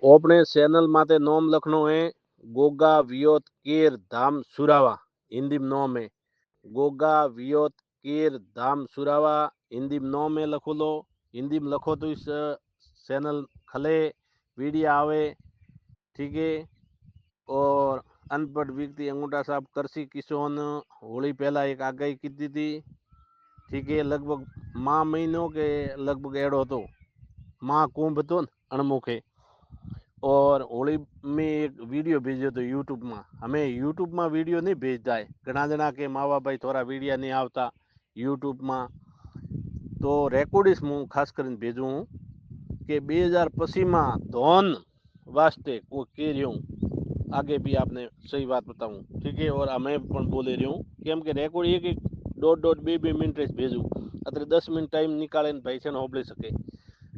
अपने चैनल माते नाम लखनो है गोगा वियोत केर धाम सुरावा, हिंदी में नाम है गोगा वियोत केर धाम सुरावा, हिंदी में नाम है लखो लो। हिंदी में लखो तो इस चैनल खले वीडियो आवे, ठीक है। और अनपढ़ व्यक्ति अंगूठा साहब करसी किशोन होली पहला एक आगाही की थी, ठीक है। लगभग माह महीनों के लगभग एड़ो तो माह कुंभ तो अणमुखे, और होली में एक वीडियो भेजो तो यूट्यूब में। हमें यूट्यूब में वीडियो नहीं भेजता है, घना जना के मावा भाई थोड़ा वीडियो नहीं आता यूट्यूब में, तो रेकॉर्डिस हूँ खास कर भेजू हूँ कि 2025 में धोन वास्ते को कह रही हूँ। आगे भी आपने सही बात बताऊँ, ठीक है। और हमें बोले रही हूँ केम के रेकॉर्ड एक एक दौड़ दौड़ बे मिनट भेजू, अतरे 10 मिनट टाइम निकाले भाई से होबળી सके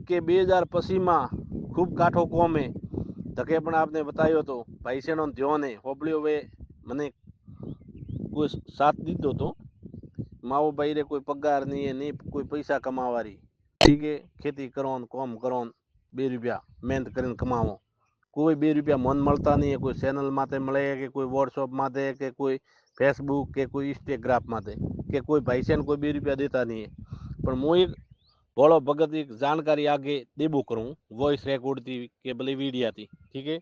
કે 2025 में खूब काठो कोम है धके पण आपने बतायो तो भाई से ध्योन है होबળી હવે મને કોઈ સાથ દીધો तो माओ भाई रे कोई पगार नहीं है, नहीं कोई पैसा कमावारी, ठीक है। खेती करो कॉम करो 2 रुपया मेहनत कर कमावो, कोई 2 रुपया मन મળતા नहीं है। कोई चैनल माते મળે કે कोई व्हाट्सएप माते के कोई फेसबुक के कोई इंस्टाग्राम माते के कोई भाई से कोई 2 रुपया देता नहीं है। पर मैं एक भोळो भगत एक जानकारी आगे देबू करूँ वॉइस रिकॉर्ड थी के भले वीडियो थी, ठीक है।